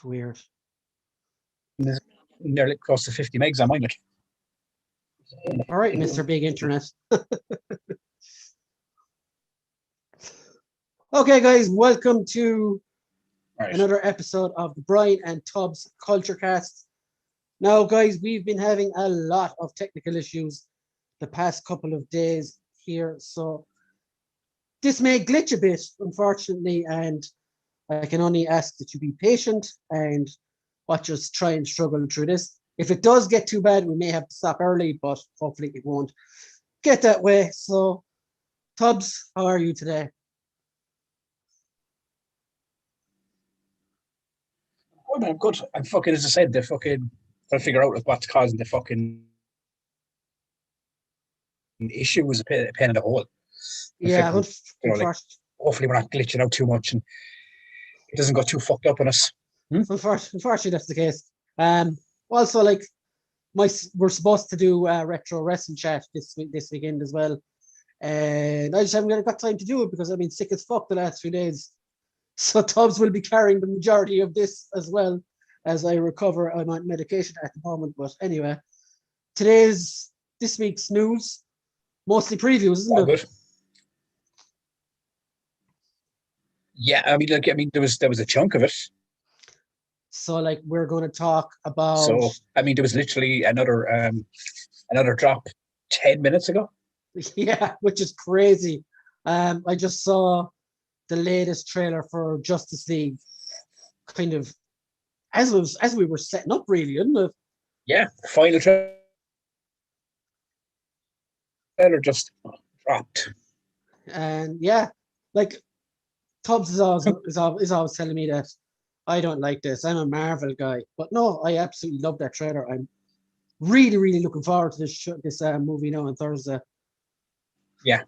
It's weird. There's nearly close to 50 megs on mine. Like. All right, Mr. Big Internet. Okay, guys, welcome to another episode of the Brian and Tubbs Culture Cast. Now, guys, we've been having a lot of technical issues the past couple of days here, so this may glitch a bit, unfortunately, and I can only ask that you be patient and watch us try and struggle through this. If it does get too bad, we may have to stop early, but hopefully it won't get that way. So, Tubbs, how are you today? Oh, man, I'm good. I'm fucking, as I said, they're fucking trying to figure out what's causing the fucking issue was a pain in the hole. Yeah, hopefully we're not glitching out too much and it doesn't go too fucked up on us. Unfortunately, that's the case. Also, like, we're supposed to do retro wrestling chat this weekend as well, and I just haven't got time to do it because I've been sick as fuck the last few days. So Tubbs will be carrying the majority of this as well as I recover. I'm on medication at the moment, but anyway, this week's news, mostly previews, isn't it? Good. Yeah, I mean, there was a chunk of it. So, like, we're going to talk about. So, I mean, there was literally another drop 10 minutes ago. Yeah, which is crazy. I just saw the latest trailer for Justice League, kind of as we were setting up, really, isn't it? Yeah, final trailer just dropped. And yeah, like Tubbs is always telling me that I don't like this. I'm a Marvel guy, but no, I absolutely love that trailer. I'm really, really looking forward to this movie now on Thursday. Yeah.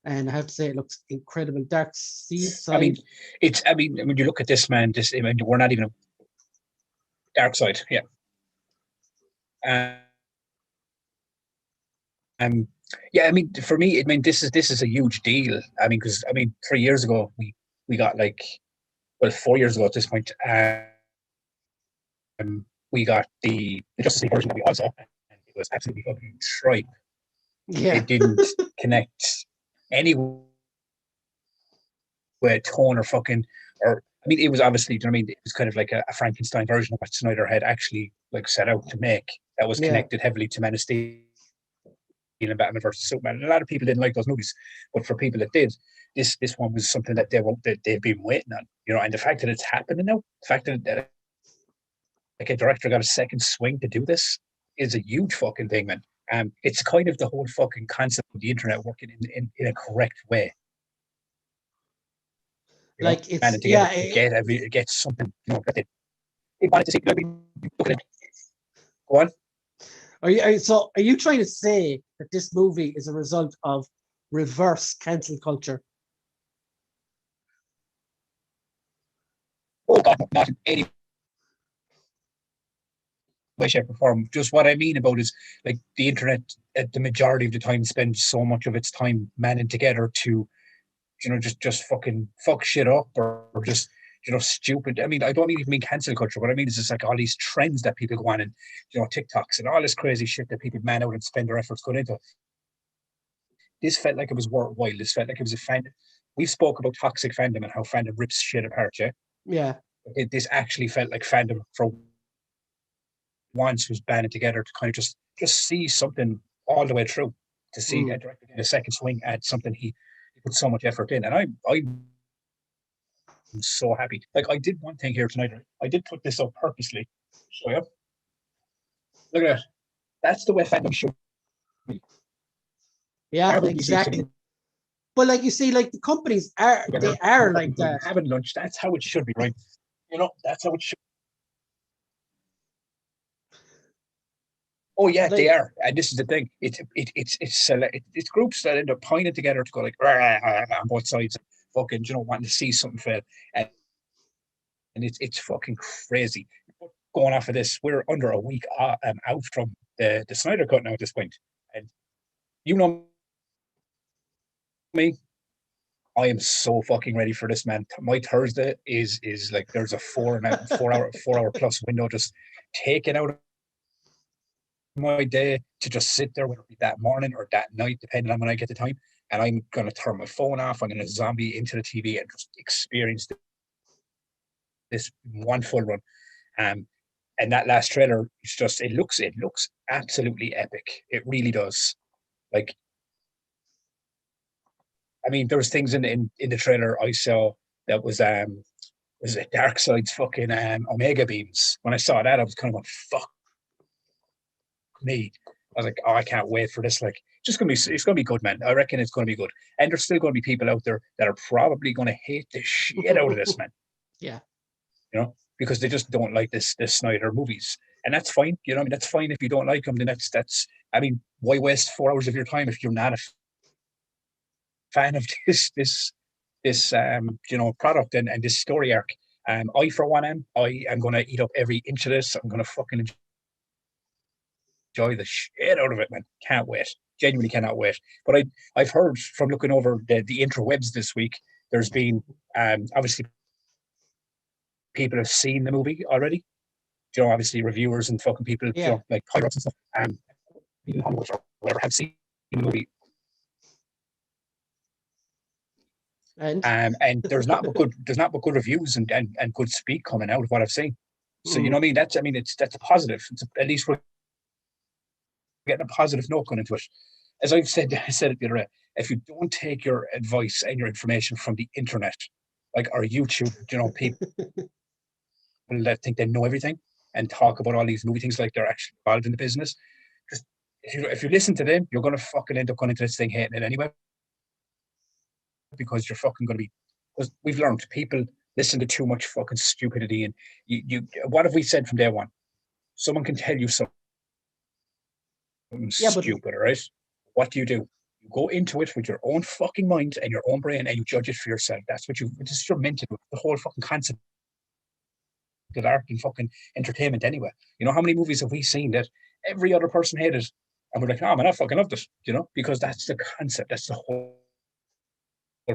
And I have to say, it looks incredible. Dark Seed. I mean, when you look at this, man, we're not even a Dark Side. Yeah. Yeah, I mean, for me, this is a huge deal. I mean, because 3 years ago we got 4 years ago at this point, we got the Justice League version that we all saw, and it was absolutely fucking tripe. Yeah, it didn't connect any way, tone, or fucking. Or I mean, it was obviously, it was kind of like a Frankenstein version of what Snyder had actually set out to make. That was connected heavily to Man of Steel and Batman versus Superman. And a lot of people didn't like those movies, but for people that did, this one was something that they've been waiting on. And the fact that it's happening now, the fact that a director got a second swing to do this is a huge fucking thing, man. It's kind of the whole fucking concept of the internet working in a correct way. It gets something. That they wanted to see. Go on. Are you trying to say that this movie is a result of reverse cancel culture? Oh God, not in any way, shape, or form. Just what I mean about is the internet at the majority of the time spends so much of its time manning together to, just fucking fuck shit up or just stupid. I mean, I don't even mean cancel culture. What I mean is just all these trends that people go on and TikToks and all this crazy shit that people man out and spend their efforts going into. This felt like it was worthwhile. This felt like it was a fan. We've spoke about toxic fandom and how fandom rips shit apart. Yeah. This actually felt like fandom for once was banded together to kind of just see something all the way through. To see a director get a second swing at something he put so much effort in, and I'm so happy. I did one thing here tonight. I did put this up purposely. Show you. Look at that. That's the way fandom should be. Yeah, exactly. But you see, the companies are like that. Having lunch. That's how it should be, right? That's how it should. Oh yeah, they are, and this is the thing. It's groups that end up pointing together to go on both sides, fucking wanting to see something fail, and it's fucking crazy. Going off of this, we're under a week out from the Snyder cut now at this point, and me, I am so fucking ready for this, man. My Thursday is like there's a 4 hour plus window just taken out of my day to just sit there, whether it be that morning or that night, depending on when I get the time. And I'm gonna turn my phone off. I'm gonna zombie into the TV and just experience this one full run. And that last trailer, it looks absolutely epic. It really does. Like, I mean, there was things in the trailer I saw that was it Darkseid's fucking Omega beams. When I saw that, I was kind of like, fuck me. I was like, oh, I can't wait for this. Like, it's gonna be good, man. I reckon it's gonna be good. And there's still gonna be people out there that are probably gonna hate the shit out of this, man. Yeah. You know, because they just don't like this Snyder movies. And that's fine. You know, I mean, that's fine if you don't like them. Then that's. I mean, why waste 4 hours of your time if you're not a fan of this product and this story arc? I for one am going to eat up every inch of this. I'm going to fucking enjoy the shit out of it, man. Can't wait. Genuinely cannot wait. But I've heard from looking over the interwebs this week, there's been obviously people have seen the movie already. You know, obviously reviewers and fucking people, you know, like pirates and stuff, or whatever, have seen the movie. And there's not but good reviews and good speak coming out of what I've seen. So you know what I mean? That's a positive. At least we're getting a positive note going into it. As I said it the other day, if you don't take your advice and your information from the internet, like our YouTube, you know, people that think they know everything and talk about all these movie things like they're actually involved in the business. Just if you listen to them, you're gonna fucking end up going into this thing hating it anyway. Because you're fucking gonna be, because we've learned people listen to too much fucking stupidity, and you what have we said from day one? Someone can tell you something stupid, right? What do? You go into it with your own fucking mind and your own brain, and you judge it for yourself. That's what this is your mental, the whole fucking concept of art and fucking entertainment anyway. You know, how many movies have we seen that every other person hated, and we're like, oh man, I fucking loved it, you know, because that's the concept, that's the whole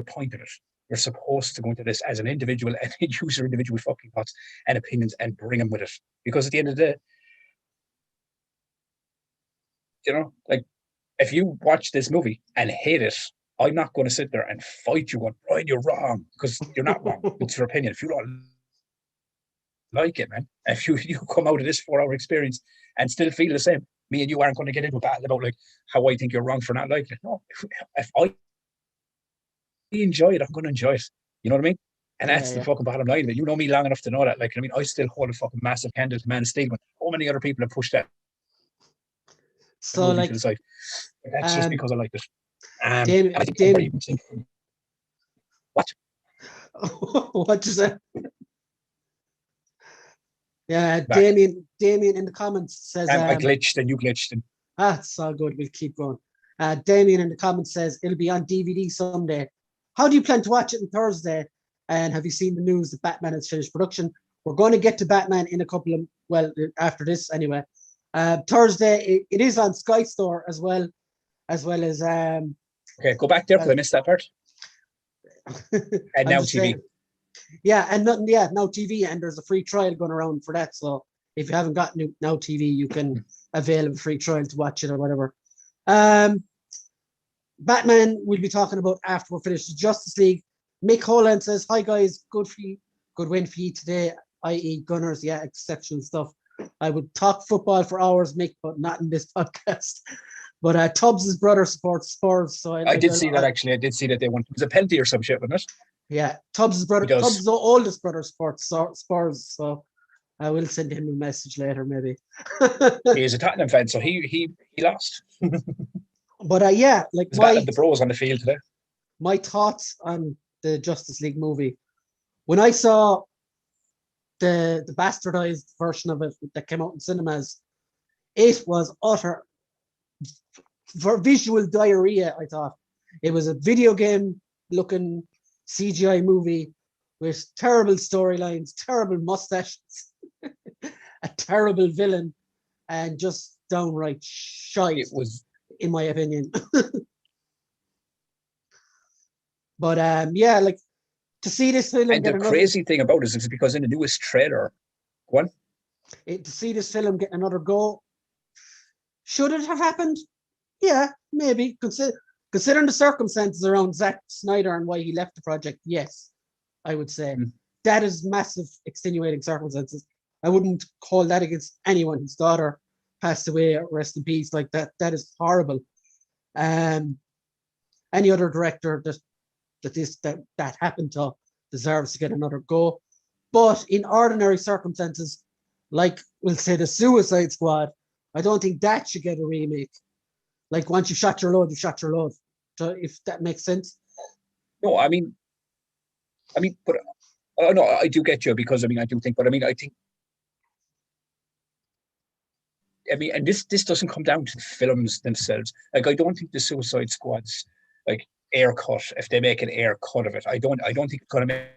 point of it. You're supposed to go into this as an individual and use your individual fucking thoughts and opinions and bring them with it. Because at the end of the day, you know, like, if you watch this movie and hate it, I'm not going to sit there and fight you on, Brian, you're wrong, because you're not wrong. It's your opinion. If you don't like it, man, if you come out of this 4 hour experience and still feel the same, me and you aren't going to get into a battle about like how I think you're wrong for not liking it. No, if I enjoy it, I'm going to enjoy it. You know what I mean? And that's the fucking bottom line. You know me long enough to know that. Like, I mean, I still hold a fucking massive candle to Man of Steel when so many other people have pushed that. So, like, to the side. That's just because I like it. What? What you say? Yeah, Damien in the comments says I glitched and you glitched. It's all good. We'll keep going. Damien in the comments says it'll be on DVD someday. How do you plan to watch it on Thursday? And have you seen the news that Batman has finished production? We're going to get to Batman in a couple of, after this anyway. Thursday, it is on Sky Store as well as okay, go back there because I missed that part. And Now TV. Now TV, and there's a free trial going around for that. So if you haven't got Now TV, you can avail a free trial to watch it or whatever. Batman we'll be talking about after we're finished. Justice League. Mick Holland says, hi guys, good win for you today, i.e. Gunners. Yeah, exceptional stuff. I would talk football for hours, Mick, but not in this podcast. But Tubbs' brother supports Spurs. So I did see that actually. I did see that they won. It was a penalty or some shit, wasn't it? Yeah, Tubbs' oldest brother supports Spurs. So I will send him a message later, maybe. He is a Tottenham fan, so he lost. But like the bros on the field today. My thoughts on the Justice League movie. When I saw the bastardized version of it that came out in cinemas, it was utter for visual diarrhea. I thought it was a video game looking CGI movie with terrible storylines, terrible mustaches, a terrible villain, and just downright shite. It was, in my opinion. But yeah, like to see this film and the crazy thing about it is because in the newest trailer, to see this film get another go, should it have happened? Yeah, maybe. Considering the circumstances around Zack Snyder and why he left the project, yes, I would say that is massive extenuating circumstances. I wouldn't call that against anyone whose daughter passed away. Rest in peace. Like that is horrible. Any other director that happened to deserves to get another go. But in ordinary circumstances, like we'll say the Suicide Squad, I don't think that should get a remake. Like once you shot your load, you shot your load. So if that makes sense. No, I mean, but no, I do get you because I do think, but I think. And this doesn't come down to the films themselves. Like, I don't think the Suicide Squad's like air cut. If they make an air cut of it, I don't think it's going to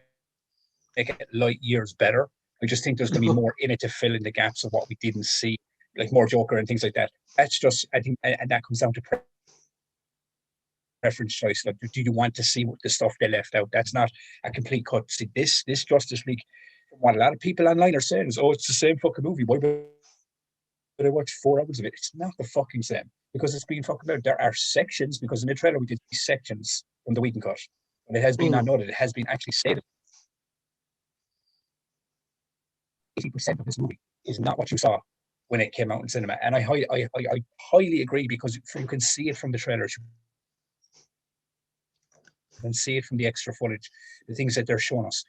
make it light years better. I just think there's going to be more in it to fill in the gaps of what we didn't see, like more Joker and things like that. That's just, I think, and that comes down to preference choice. Like, do you want to see what the stuff they left out? That's not a complete cut. See, this Justice League, what a lot of people online are saying is, oh, it's the same fucking movie. Why would I watch 4 hours of it? It's not the fucking same because it's being fucking about. There are sections, because in the trailer we did these sections from the Whedon cut, and it has been not noted. It has been actually stated. 80% of this movie is not what you saw when it came out in cinema, and I highly agree because you can see it from the trailers. You can see it from the extra footage, the things that they're showing us.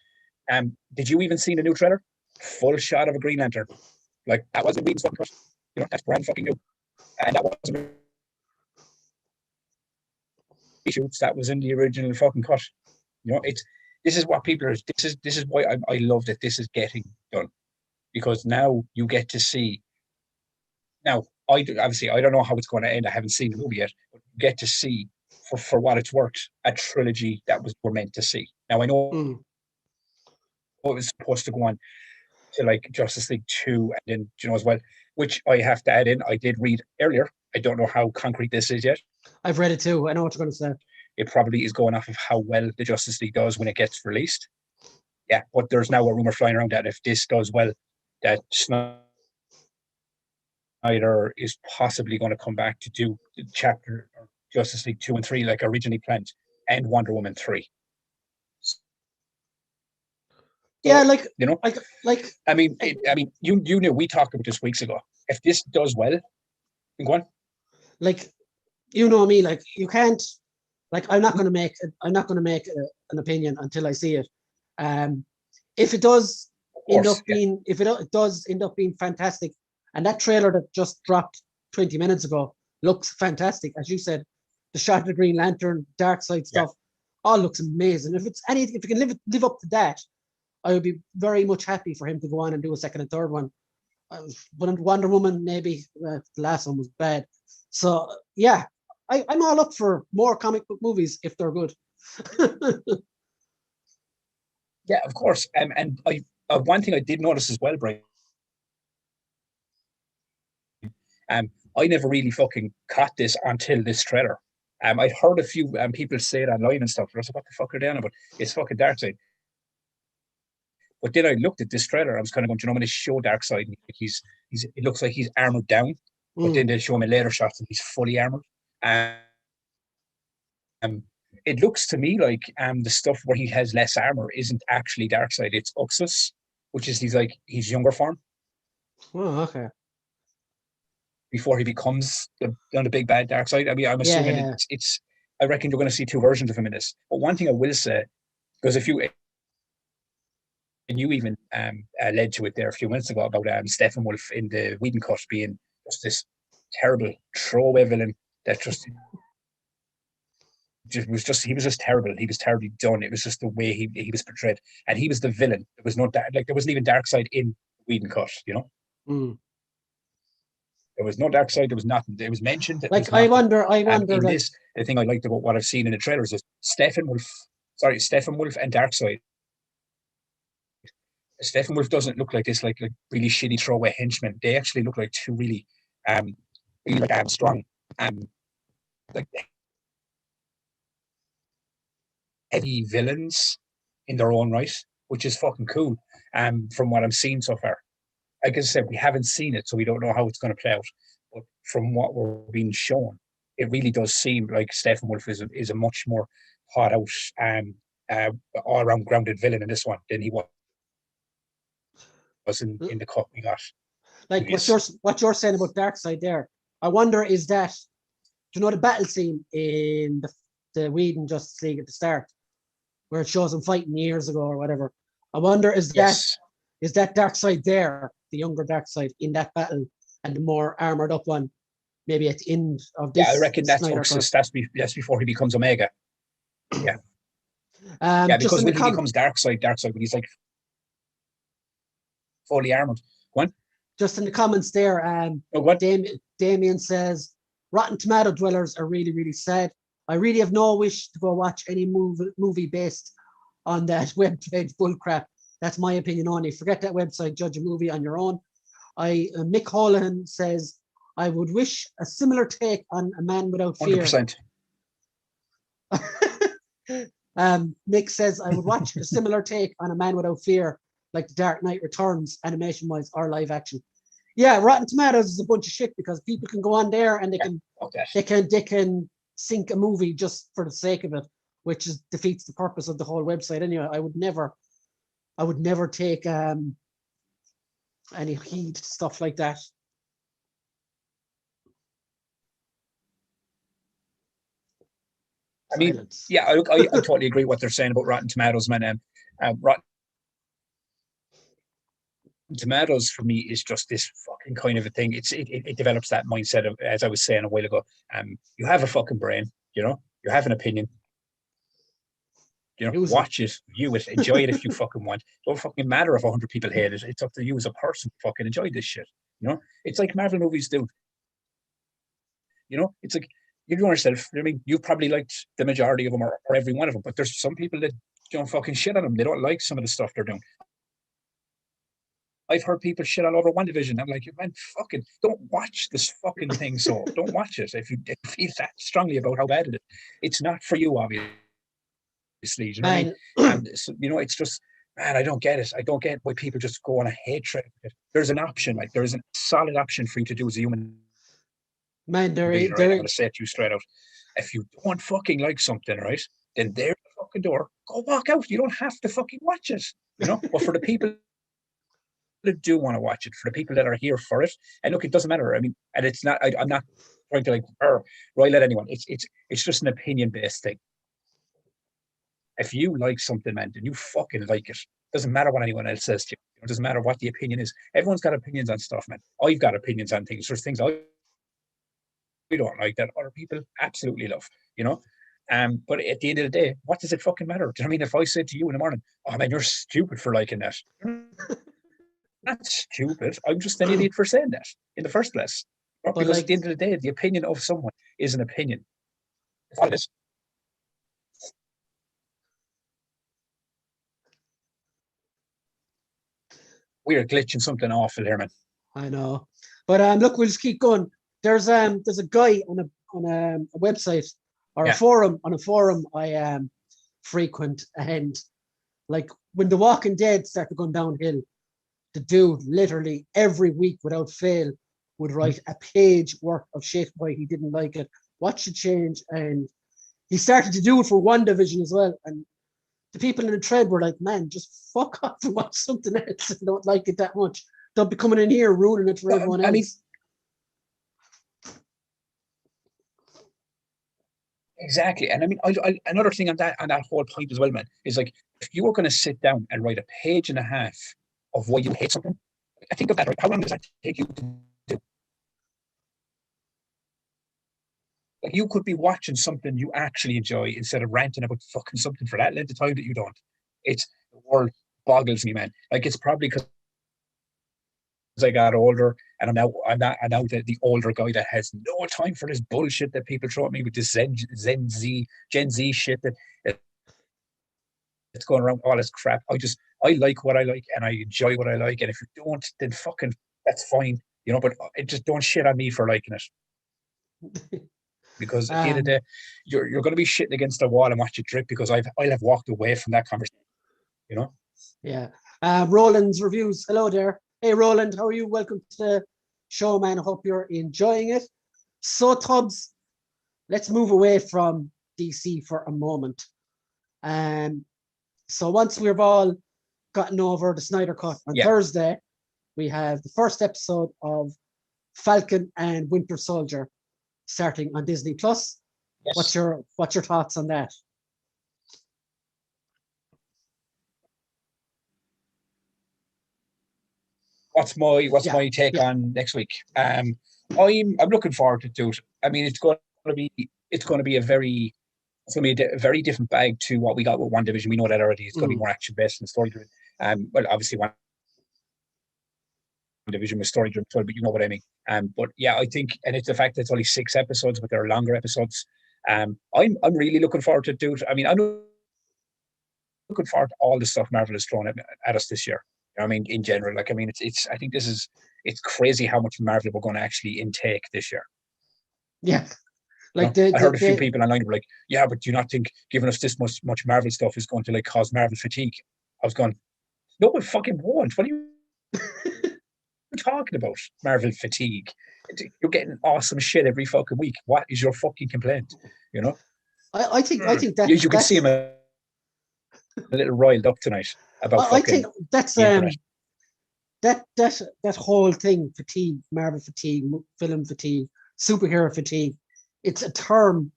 Did you even see the new trailer? Full shot of a Green Lantern. Like, that wasn't Whedon's fucking cut. You know, that's brand fucking new. And that wasn't reshoots. That was in the original fucking cut. You know, this is what people are. This is why I love that this is getting done, because now you get to see. Now, I don't know how it's going to end. I haven't seen the movie yet, but you get to see for what it's worth a trilogy that we're meant to see. Now I know it was supposed to go on to like Justice League 2 and then, as well, which I have to add in, I did read earlier. I don't know how concrete this is yet. I've read it too. I know what you're going to say. It probably is going off of how well the Justice League does when it gets released. Yeah, but there's now a rumor flying around that if this does well, that Snyder is possibly going to come back to do the chapter or Justice League 2 and 3 like originally planned, and Wonder Woman 3. Yeah, you knew we talked about this weeks ago. If this does well, go on. Like, you know me, like you can't, like I'm not going to make an opinion until I see it. If it does end up being fantastic, and that trailer that just dropped 20 minutes ago looks fantastic, as you said, the shot of the Green Lantern, Dark Side stuff, all looks amazing. If it can live up to that, I would be very much happy for him to go on and do a second and third one. But Wonder Woman, maybe the last one was bad. So yeah, I'm all up for more comic book movies if they're good. Yeah, of course. And one thing I did notice as well, Brian. I never really fucking caught this until this trailer. I'd heard a few people say it online and stuff. I was like, what the fuck are they on about? It's fucking Darkseid. But then I looked at this trailer. I was kind of going, when they show Darkseid, it looks like he's armored down. But then they show him in later shots and he's fully armored. It looks to me like the stuff where he has less armor isn't actually Darkseid. It's Uxas, which is his younger form. Oh, okay. Before he becomes the big bad Darkseid. I mean, I'm assuming it's. I reckon you're going to see two versions of him in this. But one thing I will say, because and you even led to it there a few minutes ago about Steppenwolf in the Whedon cut being just this terrible throwaway villain that he was just terrible. He was terribly done. It was just the way he was portrayed, and he was the villain. There was there wasn't even Darkseid in Whedon cut. There was no Darkseid. There was nothing. It was mentioned. I wonder. This, the thing I liked about what I've seen in the trailers is Steppenwolf and Darkseid. Steppenwolf doesn't look like this, like really shitty throwaway henchmen. They actually look like two really strong, like heavy villains in their own right, which is fucking cool. From what I'm seeing so far, like I said, we haven't seen it, so we don't know how it's going to play out. But from what we're being shown, it really does seem like Steppenwolf is a much more thought out all around grounded villain in this one than he was in the cut we got. Like what you're saying about Darkseid there. I wonder, is that, do you know the battle scene in the Whedon Justice League at the start, where it shows him fighting years ago or whatever? I wonder, is that Darkseid there, the younger Darkseid, in that battle, and the more armored up one, maybe at the end of this? Yeah, I reckon that's Snyder Oxus. That's before he becomes Omega. Yeah. Because when he becomes Darkseid, when he's like fully armored. What? Just in the comments there, Damien says, Rotten Tomato dwellers are really, really sad. I really have no wish to go watch any movie based on that webpage bullcrap. That's my opinion only. Forget that website, judge a movie on your own. Mick Holohan says, I would wish a similar take on A Man Without Fear. 100%. Mick says, I would watch a similar take on A Man Without Fear, like The Dark Knight Returns, animation-wise or live action. Yeah, Rotten Tomatoes is a bunch of shit because people can go on there and they can sink a movie just for the sake of it, which defeats the purpose of the whole website anyway. I would never take any heed to stuff like that. I mean, yeah, I totally agree what they're saying about Rotten Tomatoes, man. Rotten Tomatoes for me is just this fucking kind of a thing. It develops that mindset of, as I was saying a while ago, you have a fucking brain, you have an opinion. Watch it, view it, enjoy it if you fucking want. Don't fucking matter if 100 people hate it. It's up to you as a person. Fucking enjoy this shit. It's like Marvel movies do. It's like, you know yourself. I mean, you've probably liked the majority of them or every one of them, but there's some people that don't fucking shit on them. They don't like some of the stuff they're doing. I've heard people shit all over WandaVision. I'm like, man, fucking don't watch this fucking thing. So don't watch it if you feel that strongly about how bad it is. It's not for you, obviously. You know what I mean? And so, it's just, man, I don't get it. I don't get why people just go on a hatred. There's an option, like there is a solid option for you to do as a human. Man, I'm going to say it to you straight out. If you don't fucking like something, right, then there's the fucking door. Go walk out. You don't have to fucking watch it. But for the people that do want to watch it, for the people that are here for it, and look, it doesn't matter. I mean, and it's not. I'm not trying to roil at anyone. It's just an opinion-based thing. If you like something, man, then you fucking like it. Doesn't matter what anyone else says to you. It doesn't matter what the opinion is. Everyone's got opinions on stuff, man. I've got opinions on things. There's things I don't like that other people absolutely love, but at the end of the day, what does it fucking matter? Do you know what I mean? If I said to you in the morning, oh man, you're stupid for liking that. Not stupid. I'm just an idiot for saying that in the first place. Because at the end of the day, the opinion of someone is an opinion. We're glitching something awful here, man. I know. But look, we'll just keep going. There's a guy on a website or a forum I frequent, and like when The Walking Dead started going downhill, the dude literally every week without fail would write a page worth of shit why he didn't like it, watch it change, and he started to do it for WandaVision as well. And the people in the thread were like, man, just fuck off and watch something else. I don't like it that much. Don't be coming in here ruining it for everyone else. I mean, exactly. And I mean, I another thing on that whole point as well, man, is like, if you were going to sit down and write a page and a half of why you hate something, I think of that, right? How long does that take you to do? Like, you could be watching something you actually enjoy instead of ranting about fucking something for that length of time that you don't. The world boggles me, man. Like, it's probably because I got older, and I'm now the older guy that has no time for this bullshit that people throw at me with this Gen Z shit that it's going around, all this crap. I like what I like and I enjoy what I like, and if you don't, then fucking that's fine, but it just don't shit on me for liking it. because at the end of the day, you're going to be shitting against the wall and watch it drip because I'll have walked away from that conversation, you know? Yeah. Roland's reviews. Hello there. Hey, Roland, how are you? Welcome to the show, man. I hope you're enjoying it. So, Tubbs, let's move away from DC for a moment. So once we've all gotten over the Snyder Cut on Thursday, we have the first episode of Falcon and Winter Soldier starting on Disney Plus. Yes. What's your thoughts on that? What's my take on next week? I'm looking forward to it. I mean, it's going to be a very different bag to what we got with WandaVision. We know that already. It's going to be more action based and story driven. Well, obviously WandaVision was story driven, but you know what I mean. But yeah, I think, and it's the fact that it's only 6 episodes, but they're longer episodes. I'm really looking forward to it. I mean, I'm looking forward to all the stuff Marvel has thrown at us this year. You know, I mean, in general, like, I mean, I think it's crazy how much Marvel we're going to actually intake this year. Yeah. Like, I heard a few people online were like, yeah, but do you not think giving us this much Marvel stuff is going to like cause Marvel fatigue? I was going, no, it fucking won't. What are you talking about? Marvel fatigue. You're getting awesome shit every fucking week. What is your fucking complaint? You know? I think that you can see him a little riled up tonight about. I think that's that whole thing, fatigue, Marvel fatigue, film fatigue, superhero fatigue. It's a term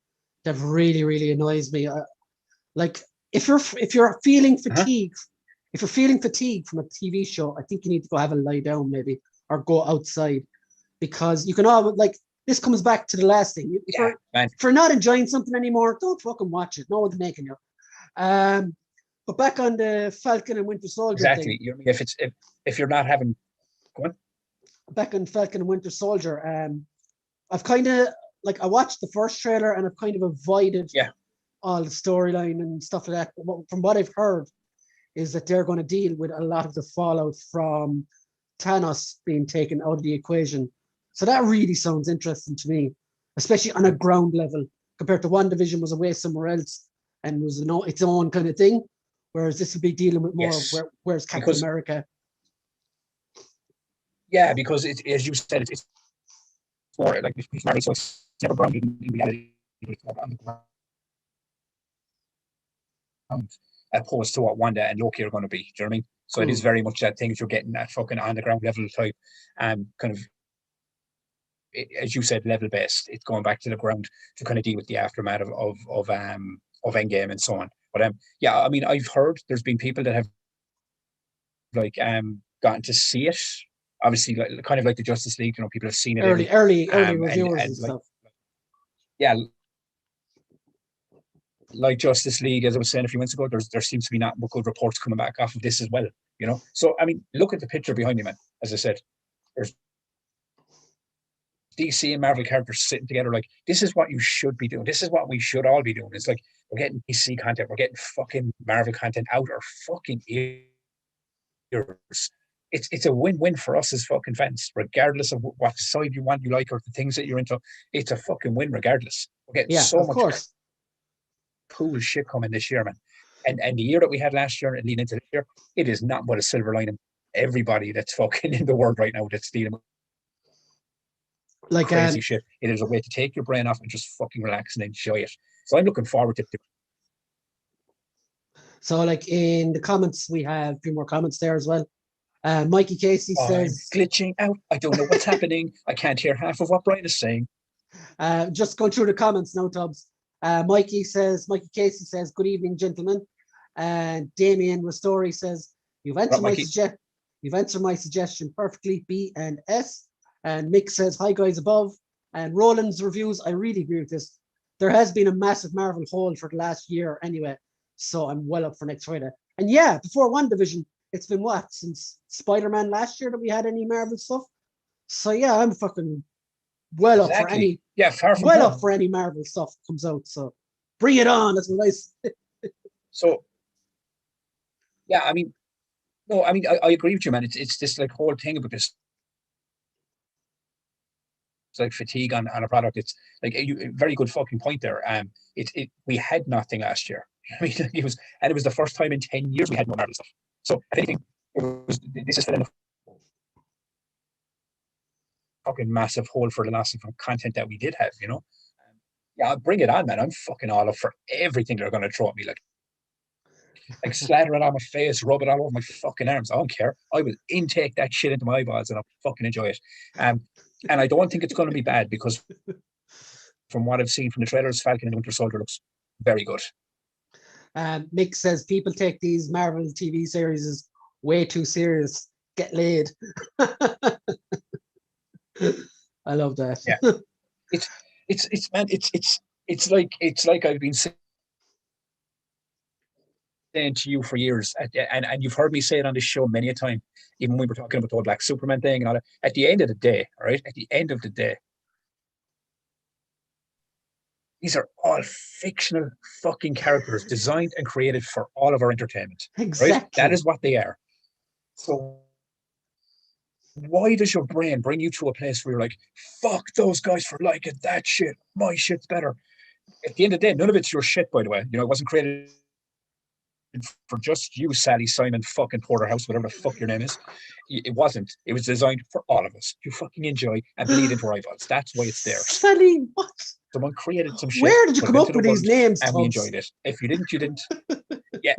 that really, really annoys me. Like, if you're feeling fatigue, if you're feeling fatigue from a TV show, I think you need to go have a lie down maybe, or go outside, because you can all, like, this comes back to the last thing. If you're not enjoying something anymore, don't fucking watch it. No one's making you. But back on the Falcon and Winter Soldier thing. If you're not having, go on. Back on Falcon and Winter Soldier, I've kind of, like, I watched the first trailer and I've kind of avoided all the storyline and stuff like that. But from what I've heard is that they're going to deal with a lot of the fallout from Thanos being taken out of the equation. So that really sounds interesting to me, especially on a ground level, compared to WandaVision was away somewhere else and was its own kind of thing, whereas this will be dealing with more of where's Captain America. Yeah, because as you said, it's more like it's Marvel, so it's never grounded in reality. Opposed to what Wanda and Loki are going to be. Do you know what I mean? So it is very much that thing that you're getting at fucking on the ground level type, kind of, as you said, level based. It's going back to the ground to kind of deal with the aftermath of Endgame and so on. But yeah, I mean, I've heard there's been people that have like gotten to see it. Obviously, kind of like the Justice League, you know, people have seen it early reviewers and stuff. Yeah, like Justice League, as I was saying a few minutes ago, there seems to be not good reports coming back off of this as well, you know. So I mean, look at the picture behind me, man. As I said, there's DC and Marvel characters sitting together. Like, this is what you should be doing. This is what we should all be doing. It's like, we're getting DC content, we're getting fucking Marvel content out our fucking ears. It's a win-win for us as fucking fans, regardless of what side you like, or the things that you're into. It's a fucking win regardless. We're getting so much cool shit coming this year, man. And the year that we had last year and leading into this year, it is not but a silver lining. Everybody that's fucking in the world right now that's dealing with like crazy shit. It is a way to take your brain off and just fucking relax and enjoy it. So I'm looking forward to it. So, like, in the comments, we have a few more comments there as well. Mikey Casey says, I'm glitching out. I don't know what's happening. I can't hear half of what Brian is saying. Just going through the comments now, Tubbs. Mikey Casey says, good evening, gentlemen. And Damien Ristori says, you've answered my suggestion perfectly, B and S. And Mick says, hi guys above. And Roland's reviews, I really agree with this. There has been a massive Marvel hole for the last year anyway, so I'm well up for next Friday. And yeah, before WandaVision, it's been what, since Spider-Man last year that we had any Marvel stuff? So yeah, I'm fucking well up for any up for any Marvel stuff that comes out. So bring it on. That's what I say. So yeah, I mean, no, I mean, I agree with you, man. It's this like whole thing about this like fatigue on a product. It's like a very good fucking point there. We had nothing last year. I mean, it was the first time in 10 years we had no Marvel stuff. So if anything, this is filling a fucking massive hole for the loss of content that we did have. Yeah, bring it on, man. I'm fucking all up for everything they're going to throw at me. Like slather it on my face, rub it all over my fucking arms. I don't care. I will intake that shit into my eyeballs and I'll fucking enjoy it. And I don't think it's going to be bad because from what I've seen from the trailers, Falcon and the Winter Soldier looks very good. Mick says people take these Marvel TV series way too serious. Get laid. I love that. Yeah. It's like I've been saying to you for years, and you've heard me say it on this show many a time, even when we were talking about the whole Black Superman thing and all that. At the end of the day, all right, at the end of the day, these are all fictional fucking characters designed and created for all of our entertainment. Exactly. Right? That is what they are. So why does your brain bring you to a place where you're like, fuck those guys for liking that shit, my shit's better? At the end of the day, none of it's your shit, by the way. It wasn't created for just you, Sally Simon fucking Porterhouse, whatever the fuck your name is. It wasn't. It was designed for all of us to fucking enjoy and bleed into our eyeballs. That's why it's there. Sally, what? Someone created some shit. Where did you come up with these names, and we enjoyed it. If you didn't, you didn't. Yeah.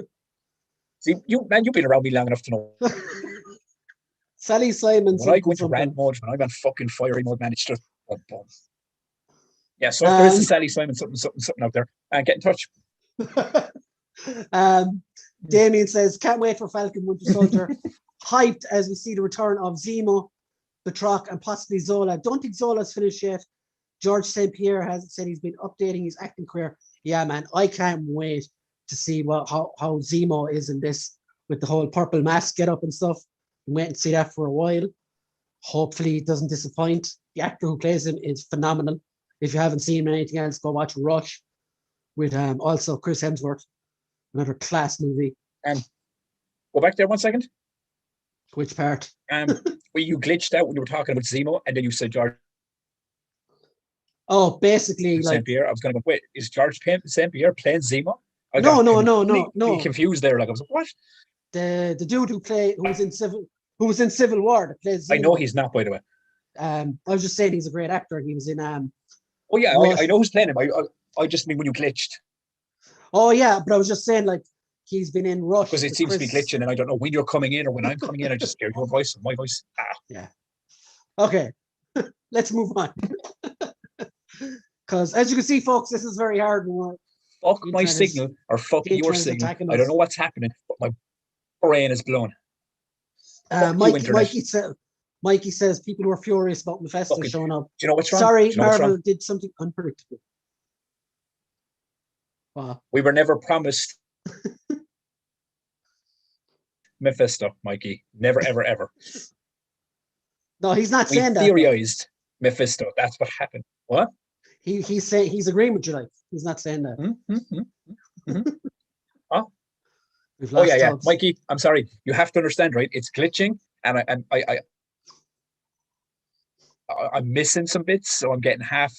See, you've been around me long enough to know. Sally Simon. When I go into rant mode, when I'm on fucking fiery mode, man, it's just a boom. Yeah, so if there is a Sally Simon something out there, get in touch. Damien says, can't wait for Falcon Winter Soldier. Hyped as we see the return of Zemo, Batroc, and possibly Zola. Don't think Zola's finished yet. George St. Pierre has said he's been updating his acting career. Yeah, man, I can't wait to see how Zemo is in this with the whole purple mask get up and stuff. I'm waiting to see that for a while. Hopefully it doesn't disappoint. The actor who plays him is phenomenal. If you haven't seen him in anything else, go watch Rush with also Chris Hemsworth. Another class movie. Go back there 1 second. Which part? Well, you glitched out when you were talking about Zemo, and then you said George. Oh, basically, St. Pierre. I was going to go. Wait, is George St. Pierre playing Zemo? No. Confused there. Like I was like, what? The dude who was in Civil War that plays Zemo. I know he's not, by the way. I was just saying he's a great actor. He was in Oh yeah, I know who's playing him. I just mean when you glitched. Oh yeah, but I was just saying like he's been in Rush. Because it seems to be glitching, and I don't know when you're coming in or when I'm coming in. I just hear your voice and my voice. Yeah. Okay, let's move on. Because as you can see, folks, this is very hard. Fuck my signal or fuck your signal. I don't know what's happening, but my brain is blown. Mikey says people were furious about Mephisto showing up. Do you know what's wrong? Sorry, Marvel did something unpredictable. Wow. We were never promised Mephisto, Mikey. Never, ever, ever. No, he's not saying that. We theorized Mephisto. That's what happened. What? He's saying he's agreeing with you. Like he's not saying that. Oh yeah, Mikey. I'm sorry. You have to understand, right? It's glitching, and I'm missing some bits, so I'm getting half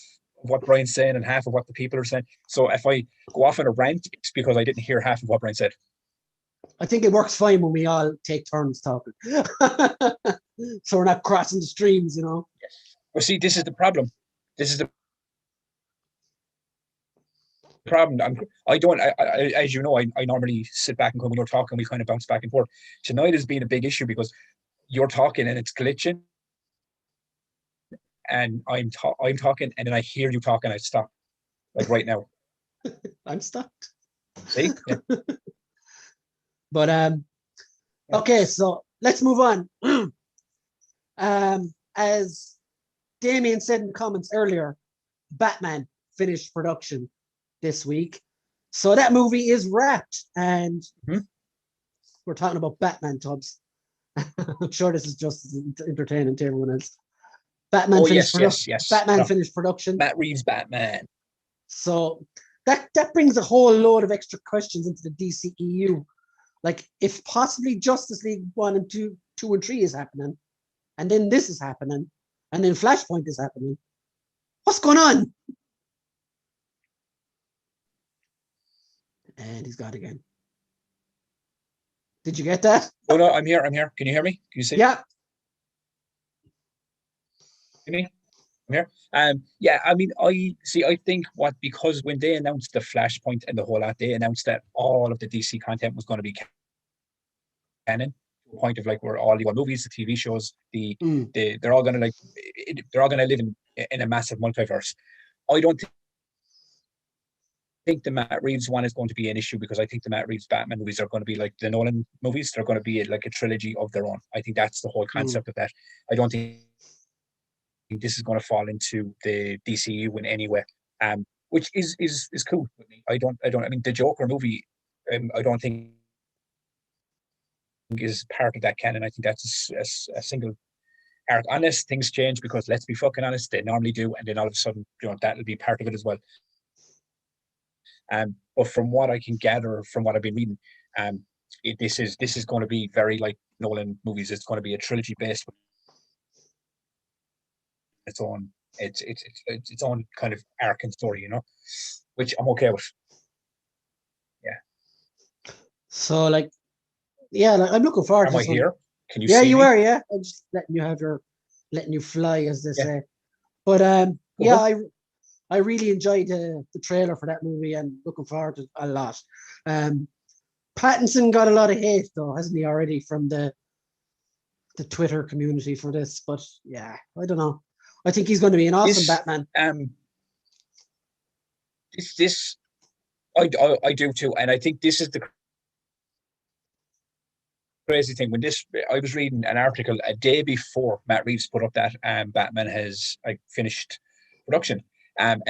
of what Brian's saying and half of what the people are saying. So if I go off on a rant, it's because I didn't hear half of what Brian said. I think it works fine when we all take turns talking, so we're not crossing the streams, Yes. Well, see, this is the problem. Problem. I don't. As you know, I normally sit back and when you're talking, we kind of bounce back and forth. Tonight has been a big issue because you're talking and it's glitching, and I'm talking, and then I hear you talking, I stop, like right now. I'm stopped. See? Yeah. But okay, so let's move on. As Damien said in the comments earlier, Batman finished production this week, so that movie is wrapped, and we're talking about Batman, Tubbs. I'm sure this is just as entertaining to everyone else. Batman finished production. Matt Reeves' Batman. So that brings a whole load of extra questions into the DCEU. Like, if possibly Justice League 1 and 2 and 3 is happening, and then this is happening, and then Flashpoint is happening, What's going on? And he's gone again. Did you get that? No, I'm here. Can you hear me? Can you see? Yeah. Me? I'm here. Yeah, I mean, I think because when they announced the Flashpoint and the whole lot, they announced that all of the DC content was going to be canon. To the point of like where all the movies, the TV shows, they're all going to they're all going to live in a massive multiverse. I don't think the Matt Reeves one is going to be an issue because I think the Matt Reeves Batman movies are going to be like the Nolan movies. They're going to be like a trilogy of their own. I think that's the whole concept of that. I don't think this is going to fall into the DCU in any way, which is cool with me. I mean, the Joker movie, I don't think is part of that canon. I think that's a single arc, unless things change. Because let's be fucking honest, they normally do, and then all of a sudden, that'll be part of it as well. But from what I can gather, from what I've been reading, this is going to be very like Nolan movies. It's going to be a trilogy based with its own kind of arc and story, which I'm okay with. Yeah. So like, yeah, like, I'm looking forward. Am I here? Can you? Yeah, see you me? are. Yeah, I'm just letting you fly, as they say. But yeah, I really enjoyed the trailer for that movie and looking forward to it a lot. Pattinson got a lot of hate though, hasn't he already, from the Twitter community for this? But yeah, I don't know. I think he's going to be an awesome Batman. I do too, and I think this is the crazy thing. I was reading an article a day before Matt Reeves put up that Batman has finished production, and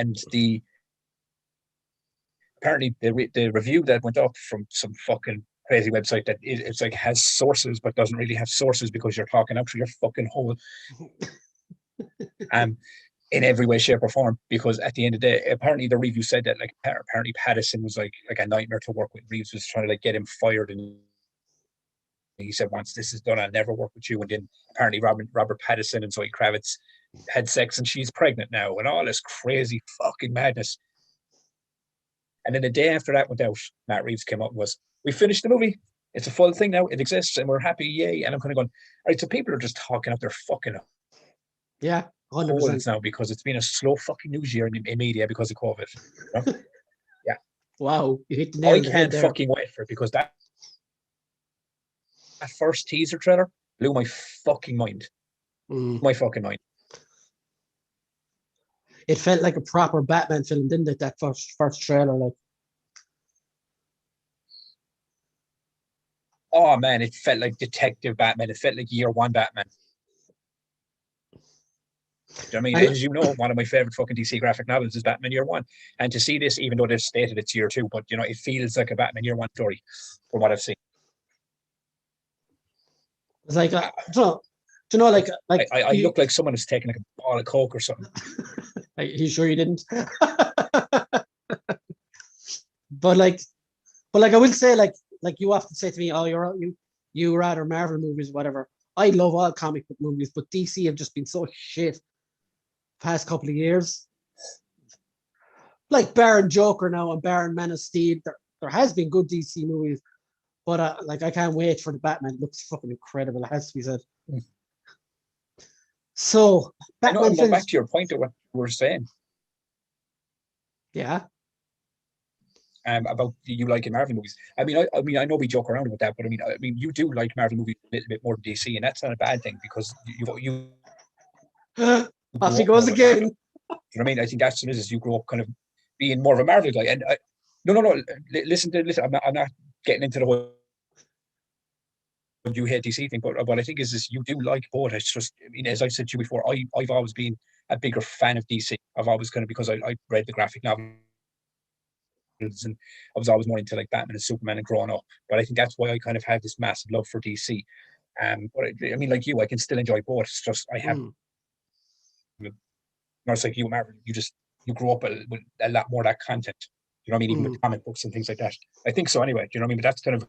apparently the review that went up from some fucking crazy website that it's like has sources but doesn't really have sources because you're talking out through your fucking hole. In every way, shape, or form, because at the end of the day, apparently the review said that apparently Pattinson was like a nightmare to work with. Reeves was trying to get him fired, and he said, once this is done, I'll never work with you. And then apparently Robert Pattinson and Zoe Kravitz had sex and she's pregnant now, and all this crazy fucking madness. And then the day after that went out, Matt Reeves came up and was, we finished the movie. It's a full thing now. It exists and we're happy. Yay. And I'm kind of going, all right, so people are just talking out their fucking 100% now because it's been a slow fucking news year in media because of COVID. Yeah. Wow, you hit the nail on the head there. I can't fucking wait for it because that first teaser trailer blew my fucking mind. My fucking mind. It felt like a proper Batman film, didn't it? That first trailer, like. Oh man, it felt like Detective Batman. It felt like Year One Batman. I mean, as you know, one of my favorite fucking DC graphic novels is Batman Year One, and to see this, even though they've stated it's Year Two, but it feels like a Batman Year One story from what I've seen. It's like, I look like someone who's taking like a ball of coke or something. Are you sure you didn't? But I will say, like you often say to me, oh, you rather Marvel movies, whatever. I love all comic book movies, but DC have just been so shit past couple of years. Like Baron Joker now and Baron Man of Steel. There has been good DC movies, but I can't wait for the Batman. It looks fucking incredible, it has to be said. So Batman films, back to your point of what you were saying. Yeah. About you liking Marvel movies. I mean, I know we joke around about that, but I mean, you do like Marvel movies a little bit more than DC, and that's not a bad thing because you. Off he goes again. You know what I mean? I think that's what it is. You grow up kind of being more of a Marvel guy, and no. Listen. I'm not getting into the whole you hate DC thing, but what I think is this: you do like both. It's just, I mean, as I said to you before, I've always been a bigger fan of DC. I've always kind of, because I read the graphic novels, and I was always more into like Batman and Superman and growing up. But I think that's why I kind of have this massive love for DC. But I mean, like you, I can still enjoy both. It's just I have. It's like you, Marvel. You grow up with a lot more of that content. You know what I mean? Even with comic books and things like that. I think so anyway. You know what I mean? But that's kind of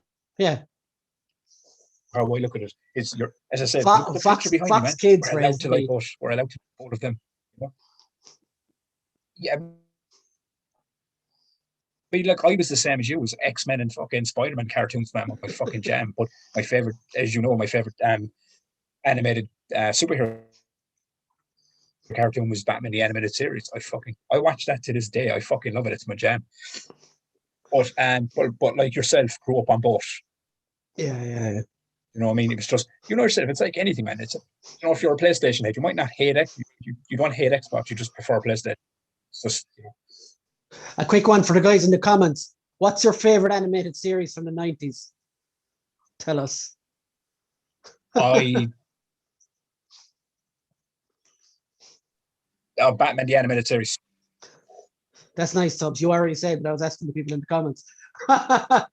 how I look at it. It's as I said, Fox behind Kids, we're allowed to like both. We're allowed to both of them. You know? yeah. I mean, like, I was the same as you. It was X-Men and fucking Spider-Man cartoons, man, my fucking jam. But my favorite, as you know, my favorite animated superhero cartoon was Batman the Animated Series. I watch that to this day. I fucking love it. It's my jam. But like yourself, grew up on both. Yeah. You know what I mean? It was just, you know yourself, it's like anything, man. If you're a PlayStation head, you might not hate it. You don't hate Xbox, you just prefer PlayStation. It's just, A quick one for the guys in the comments. What's your favorite animated series from the 90s? Tell us. Batman the Animated Series. That's nice, Tubbs. You already said, but I was asking the people in the comments. I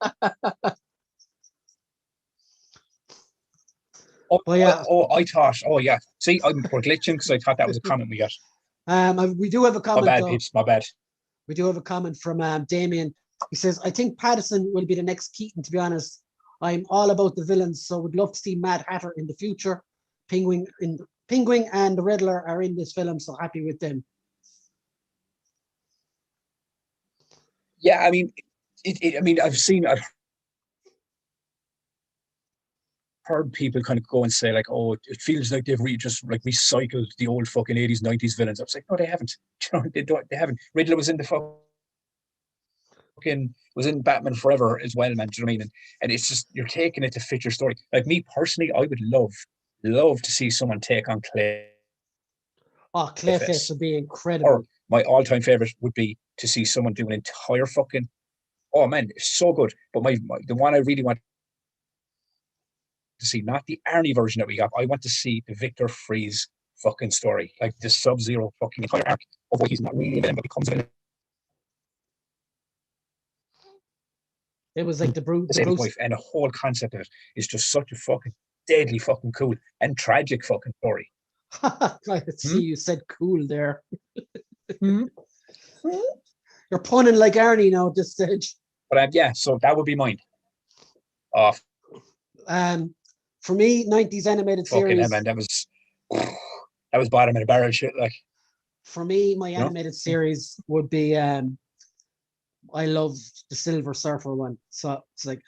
thought, see, we're glitching because I thought that was a comment we got. We do have a comment. My bad, peeps, my bad. We do have a comment from Damien. He says, I think Patterson will be the next Keaton, to be honest. I'm all about the villains, so would love to see Mad Hatter in the future. Penguin and the Riddler are in this film, so happy with them. Yeah, I mean, I've heard people kind of go and say, like, oh, it feels like they've just like recycled the old fucking 80s, 90s villains. I was like, no, they haven't. They haven't. Riddler was in the was in Batman Forever as well, man. Do you know what I mean? And it's just, you're taking it to fit your story. Like, me personally, I would love to see someone take on Clay. Oh, Clayface would be incredible. Or my all-time favorite would be to see someone do an entire fucking, oh man, it's so good. But the one I really want to see, not the Arnie version that we got. I want to see the Victor Freeze fucking story, like the Sub-Zero fucking entire arc of what he's not really a villain, but becomes a villain. It was like the Bruce wife, and the whole concept of it is just such a fucking deadly fucking cool and tragic fucking story. I see you said cool there. You're punning like Arnie now at this stage. But so that would be mine. For me, 90s animated series. Hell, man, that was bottom of the barrel shit. Like, for me, my animated series would be I love the Silver Surfer one. So it's like,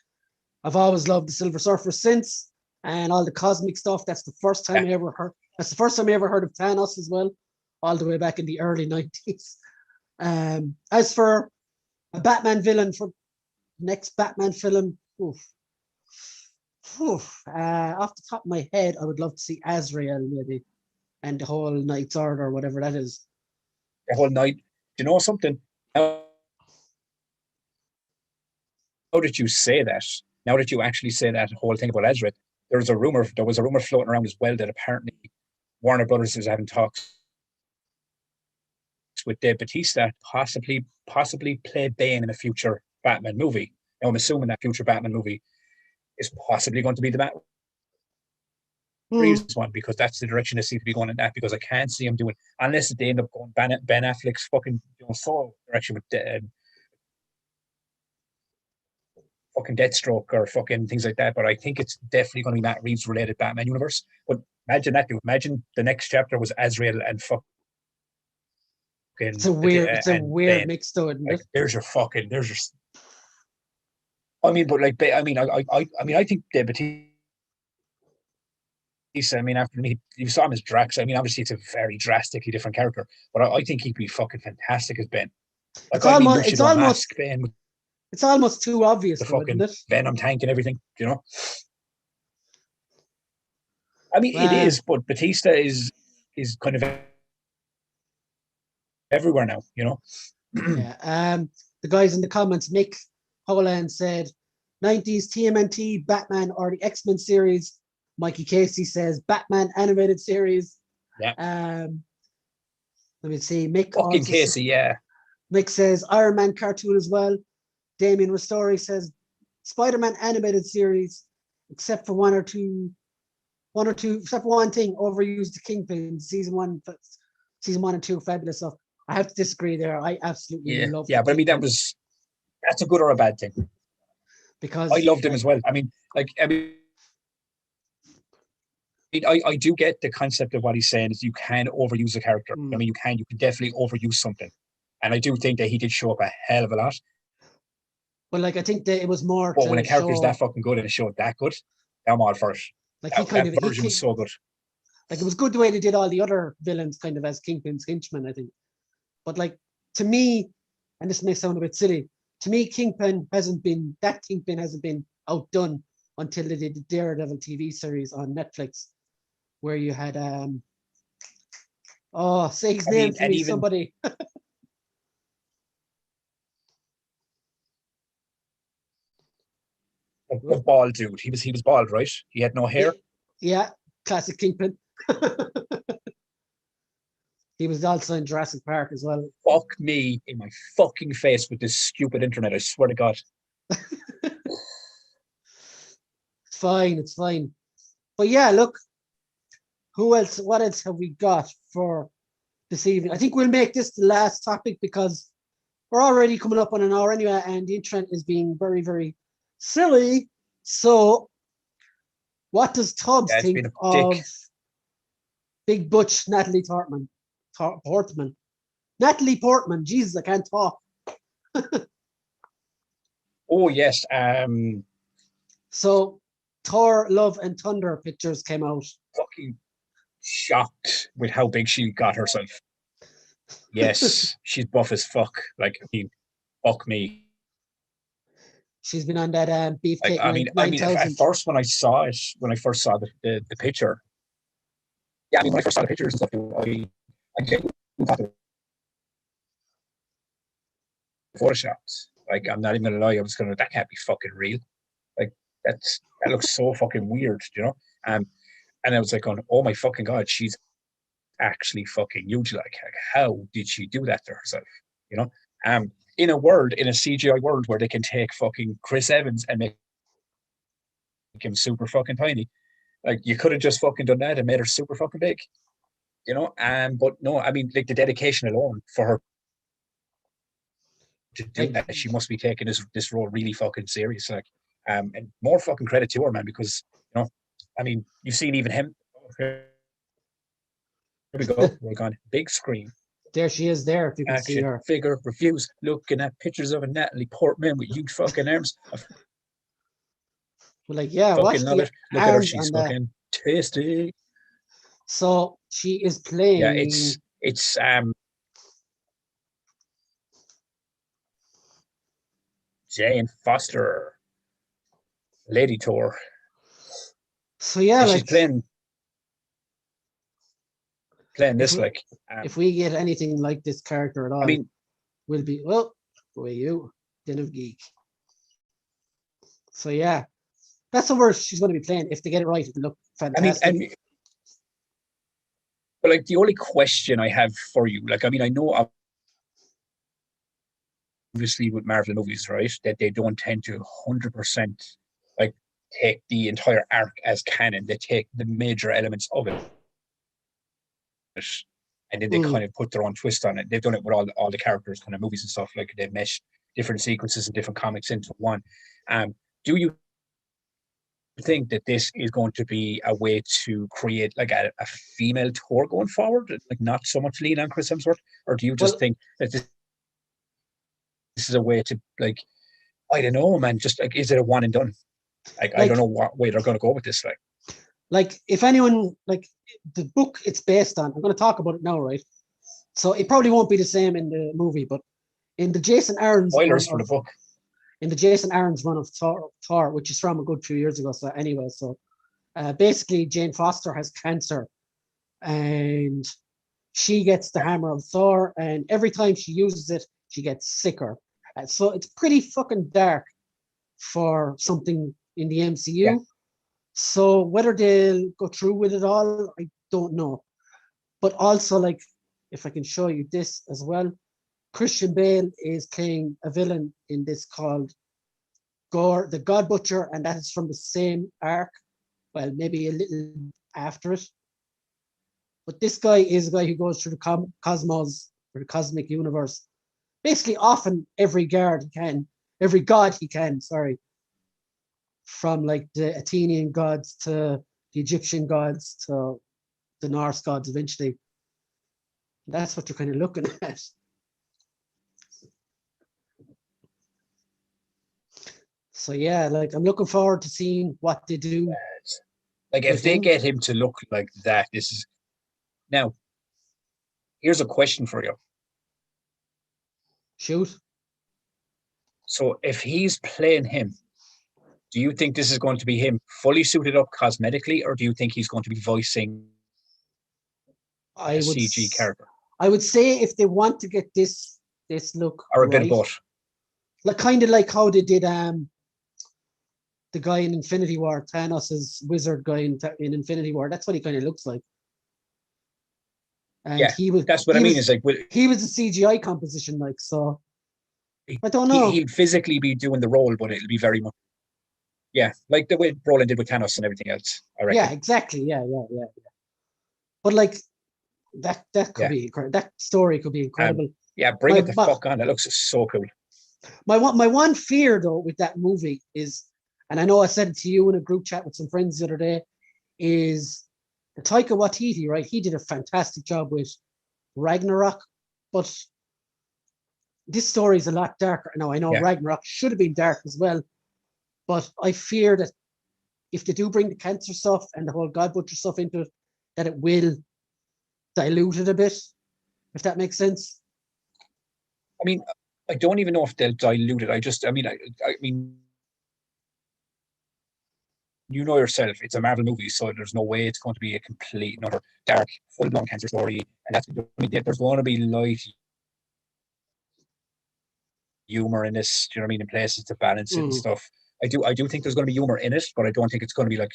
I've always loved the Silver Surfer since, and all the cosmic stuff. That's the first time I ever heard. That's the first time I ever heard of Thanos as well, all the way back in the early 90s. As for a Batman villain for next Batman film, off the top of my head, I would love to see Azrael maybe, and the whole Knight's Order or whatever that is. The whole night. Do you know something? How did you say that? Now that you actually say that whole thing about Azrael, there was a rumor floating around as well that apparently Warner Brothers is having talks with Dave Bautista, possibly play Bane in a future Batman movie. Now, I'm assuming that future Batman movie is possibly going to be the Matt Reeves one, because that's the direction they seem to be going in that, because I can't see him doing, unless they end up going Ben Affleck's fucking solo direction with fucking Deathstroke or fucking things like that. But I think it's definitely going to be Matt Reeves related Batman universe. But imagine that, dude. Imagine the next chapter was Azrael and fucking. It's a weird mix though, isn't it? There's your. I mean, but like, I think Dave Bautista. I mean, after me, you saw him as Drax. I mean, obviously, it's a very drastically different character, but I think he'd be fucking fantastic as Ben. Like, it's almost too obvious, the fucking Venom tank and everything, you know. I mean, it is, but Batista is kind of everywhere now, you know. Yeah. The guys in the comments, Mick Holland said, 90s TMNT, Batman or the X-Men series. Mikey Casey says Batman animated series. Yeah. Let me see. Mick fucking Casey, yeah. Mick says Iron Man cartoon as well. Damien Ristori says Spider-Man animated series, except for one or two, except for one thing, overused the Kingpin season 1 and 2, fabulous stuff. I have to disagree there. I absolutely love. Yeah, but I mean, that's a good or a bad thing. Because I loved him as well. I mean, I do get the concept of what he's saying is you can overuse a character. I mean, you can definitely overuse something. And I do think that he did show up a hell of a lot. But like, I think that it was more But to when a character's show, that fucking good and a show that good, I'm all for it. like he That version was so good. Like, it was good the way they did all the other villains kind of as Kingpin's henchmen, I think. But like, to me, and this may sound a bit silly, to me, Kingpin hasn't been outdone until they did the Daredevil TV series on Netflix, where you had say his name to me, somebody. The bald dude. He was bald, right? He had no hair. Yeah, classic Kingpin. He was also in Jurassic Park as well. Fuck me in my fucking face with this stupid internet, I swear to God. It's fine. But yeah, look, what else have we got for this evening? I think we'll make this the last topic because we're already coming up on an hour anyway, and the internet is being very, very silly. So what does Tubbs think of Big Butch Natalie Portman? Natalie Portman, Jesus, I can't talk. Oh yes. So Thor Love and Thunder pictures came out. Fucking shocked with how big she got herself. Yes, she's buff as fuck. Like, I mean, fuck me. She's been on that beefcake. Like, I mean, at first when I first saw the picture, yeah, I mean, when I first saw the pictures and stuff, I genuinely thought they were photoshopped. Like, I'm not even gonna lie, that can't be fucking real. Like, that looks so fucking weird, you know? And I was like, going, oh my fucking God, she's actually fucking huge. Like, how did she do that to herself? You know? In a CGI world where they can take fucking Chris Evans and make him super fucking tiny, like, you could have just fucking done that and made her super fucking big, you know? But no, I mean, like, the dedication alone for her to do that, she must be taking this role really fucking serious. Like, and more fucking credit to her, man, because, you know, I mean, you've seen even him. Here we go. We're gone. Big screen. There she is there, if you can see her. Figure reviews, looking at pictures of a Natalie Portman with huge fucking arms. Well, like, yeah, fucking love it. Look at her, she's fucking tasty. So she is playing. Yeah, it's Jane Foster, Lady Thor. So yeah, she's playing this, like, if we get anything like this character at all, I mean, we'll be, well, who are you? Den of Geek. So yeah, that's the worst she's going to be playing. If they get it right, it'll look fantastic. I mean, but like, the only question I have for you, like, I mean, I know obviously with Marvel movies, right, that they don't tend to 100% like take the entire arc as canon. They take the major elements of it, and then they kind of put their own twist on it. They've done it with all the characters, kind of movies and stuff. Like, they mesh different sequences and different comics into one. Do you think that this is going to be a way to create like a female Thor going forward, like not so much lean on Chris Hemsworth, or do you just think that this is a way to, like, I don't know, man, just like, is it a one and done? Like, I don't know what way they're going to go with this. Like, if anyone, like, the book it's based on, I'm going to talk about it now, right? So it probably won't be the same in the movie, but in the Jason Aaron's spoilers for the book. In the Jason Aaron's run of Thor, which is from a good few years ago. So anyway, basically Jane Foster has cancer, and she gets the hammer of Thor, and every time she uses it, she gets sicker. So it's pretty fucking dark for something in the MCU. Yeah. So whether they'll go through with it all, I don't know. But also, like, if I can show you this as well, Christian Bale is playing a villain in this called Gore, the God Butcher, and that is from the same arc. Well, maybe a little after it. But this guy is a guy who goes through the cosmos, or the cosmic universe, basically often every god he can, from like the Athenian gods to the Egyptian gods to the Norse gods eventually. That's what you're kind of looking at. So yeah, like I'm looking forward to seeing what they do. Like if they get him to look like that, this is now. Here's a question for you. Shoot. So if he's playing him, do you think this is going to be him fully suited up cosmetically, or do you think he's going to be voicing a CG character? I would say if they want to get this look or a bit of both, like kind of like how they did the guy in Infinity War, Thanos' wizard guy in Infinity War. That's what he kind of looks like. And that's what I mean. Is like he was a CGI composition, like so. I don't know. He'll physically be doing the role, but it'll be very much, like the way Brolin did with Thanos and everything else. I reckon. Yeah, exactly. Yeah. But like that could be that story could be incredible. Bring it the fuck on. That looks so cool. My one fear though with that movie is, and I know I said it to you in a group chat with some friends the other day, is the Taika Waititi, right? He did a fantastic job with Ragnarok, but this story is a lot darker. Now, I know Ragnarok should have been dark as well, but I fear that if they do bring the cancer stuff and the whole God Butcher stuff into it, that it will dilute it a bit, if that makes sense. I mean, I don't even know if they'll dilute it. I mean, you know yourself, it's a Marvel movie, so there's no way it's going to be a complete another dark, full-blown cancer story. And that's, there's going to be light humor in this, do you know what I mean, in places to balance it and stuff. I do think there's going to be humor in it, but I don't think it's going to be like,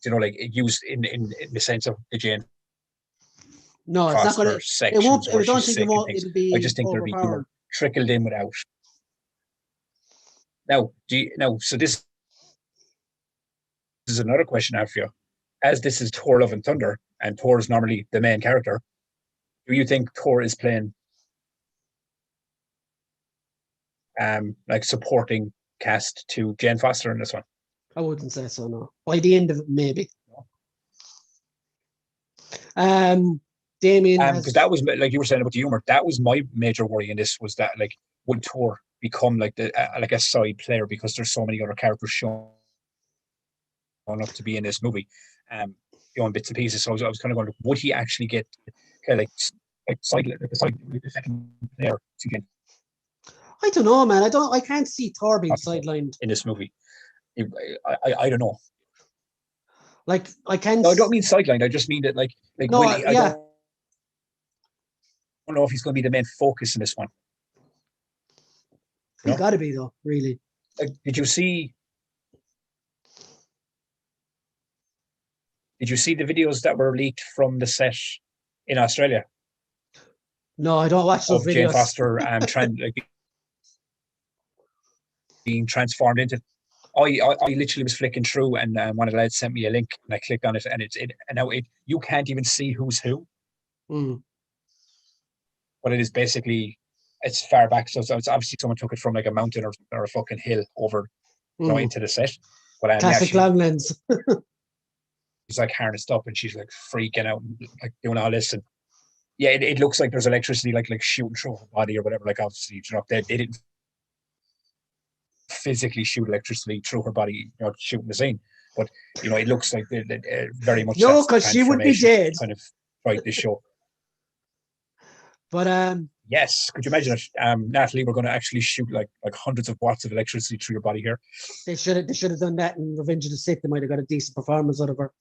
like used in the sense of the Jane. No, it's not going to. It won't. I don't think it won't. It'll be. I just think there'll be humor trickled in without. Now, so this is another question I have for you. As this is Thor: Love and Thunder, and Thor is normally the main character, do you think Thor is playing like supporting cast to Jane Foster in this one? I wouldn't say so, no. By the end of it, maybe. Damien, because that was, like you were saying about the humor, that was my major worry in this, was that like would Thor become like like a side player because there's so many other characters showing up to be in this movie, in bits and pieces. So I was kind of wondering, would he actually get kind of like the second player to get? I don't know, man. I can't see Thor being sidelined in this movie. I don't know. Like I can't. No, I don't mean sidelined. I just mean that like no, I don't know if he's going to be the main focus in this one. He's got to be though, really. Like, did you see the videos that were leaked from the set in Australia? No, I don't watch those videos. Jane Foster being transformed into. I literally was flicking through, and one of the lads sent me a link, and I clicked on it, and and now you can't even see who's who. But it is basically, it's far back, so it's obviously someone took it from like a mountain or a fucking hill over, into the set. But classic long lens. She's like harnessed up, and she's like freaking out, and like doing all this, and it looks like there's electricity like shooting through her body or whatever. Like obviously, they didn't physically shoot electricity through her body, shooting the scene, but it looks like they very much. No, because she would be dead. Kind of right this show. But yes, could you imagine it? Natalie, we're going to actually shoot like hundreds of watts of electricity through your body here. They should have done that in Revenge of the Sith. They might have got a decent performance out of her.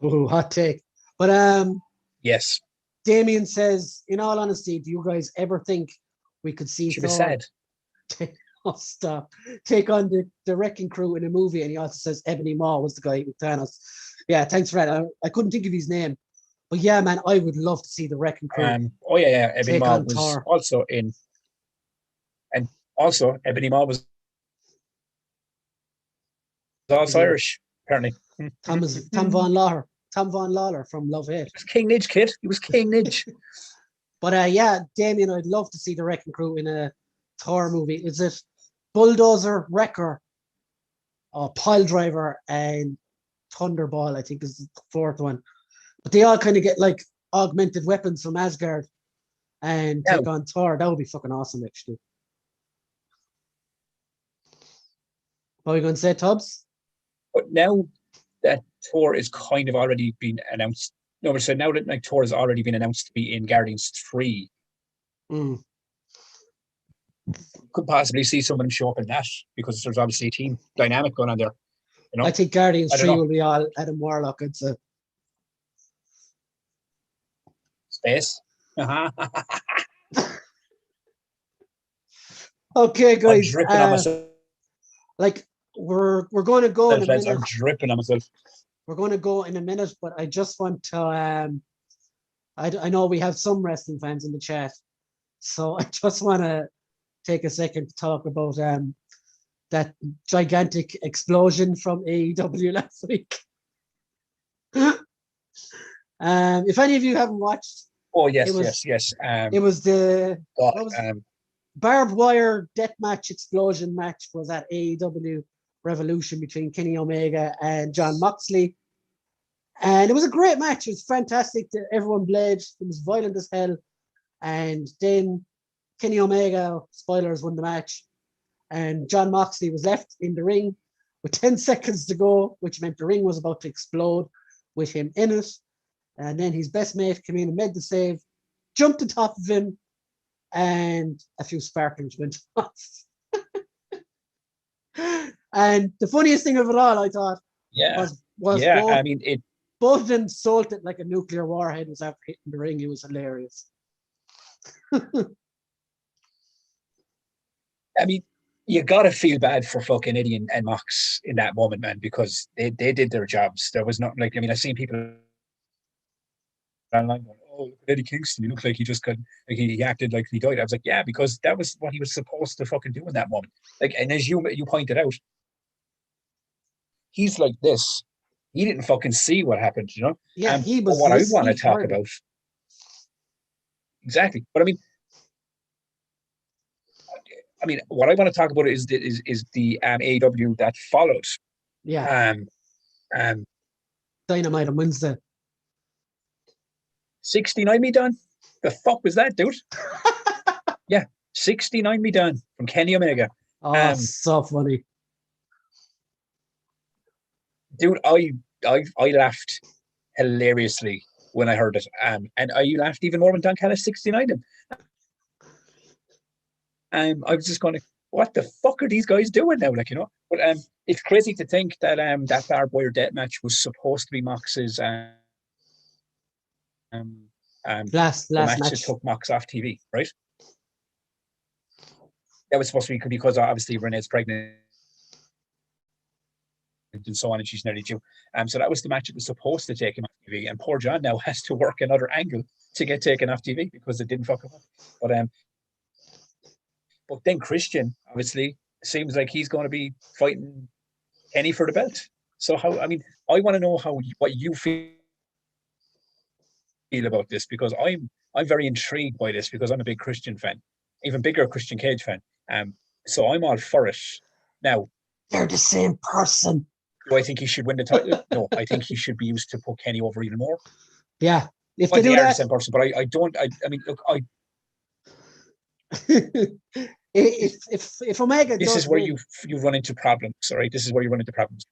Oh, hot take. But yes. Damien says, in all honesty, do you guys ever think we could see She was sad. Take on the Wrecking Crew in a movie? And he also says Ebony Maw was the guy with Thanos. Yeah, thanks for that. I couldn't think of his name. But yeah, man, I would love to see the Wrecking Crew. Ebony Maw was Thor. Also in, and also Ebony Maw was also Irish, apparently. Tom Von Lawler from Love Hate. He was King Nidge, kid. He was King Nidge. But Damien, I'd love to see the Wrecking Crew in a Thor movie. Is it Bulldozer, Wrecker, Pile Driver, and Thunderball? I think is the fourth one. But they all kind of get like augmented weapons from Asgard and take on Thor. That would be fucking awesome, actually. What are you going to say, Tubbs? But now that Thor is kind of already been announced. No, but so now that like Thor has already been announced to be in Guardians 3, could possibly see someone show up in that because there's obviously a team dynamic going on there. You know? I think Guardians 3 know. will be all Adam Warlock, I'd say. Space. Okay, guys. I'm dripping on myself. Like we're going to go in a minute. I'm dripping on myself. We're going to go in a minute, but I just want to. I know we have some wrestling fans in the chat, so I just want to take a second to talk about that gigantic explosion from AEW last week. If any of you haven't watched, yes. It was the barbed wire deathmatch explosion match was at AEW Revolution between Kenny Omega and Jon Moxley. And it was a great match. It was fantastic. Everyone bled. It was violent as hell. And then Kenny Omega, spoilers, won the match. And Jon Moxley was left in the ring with 10 seconds to go, which meant the ring was about to explode with him in it. And then his best mate came in and made the save, jumped on top of him, and a few sparklers went off. And the funniest thing of it all, I thought, was both of them sold it like a nuclear warhead was after hitting the ring. It was hilarious. I mean, you gotta feel bad for fucking Eddie and Mox in that moment, man, because they did their jobs. There was not like, I mean, I've seen people online going, "Oh, look at Eddie Kingston. He looked like he just got like he acted like he died." I was like, yeah, because that was what he was supposed to fucking do in that moment. Like, and as you pointed out, he's like this. He didn't fucking see what happened, you know? Yeah, he was. What I want to talk about. Exactly. But I mean, what I want to talk about is the AEW that followed. Yeah. Dynamite on Wednesday. 69 me done. The fuck was that, dude? Yeah, 69 me done from Kenny Omega. Oh, so funny. Dude, I laughed hilariously when I heard it. And I laughed even more when Don Callis 69'd him. I was just going, what the fuck are these guys doing now? Like, you know, but it's crazy to think that that barbed wire death match was supposed to be Mox's last match that took Mox off TV, right? That was supposed to be because obviously Renee's pregnant and so on, and she's nearly due. So that was the match that was supposed to take him off TV, and poor John now has to work another angle to get taken off TV because it didn't fuck him up. But then Christian obviously seems like he's going to be fighting Kenny for the belt. So I want to know what you feel about this, because I'm very intrigued by this because I'm a big Christian fan, even bigger Christian Cage fan. So I'm all for it. Now, they're the same person. Do I think he should win the title? No, I think he should be used to put Kenny over even more. Yeah, if they do that, the same person. But I don't. I mean, look, if Omega, this is where you run into problems. All right, this is where you run into problems.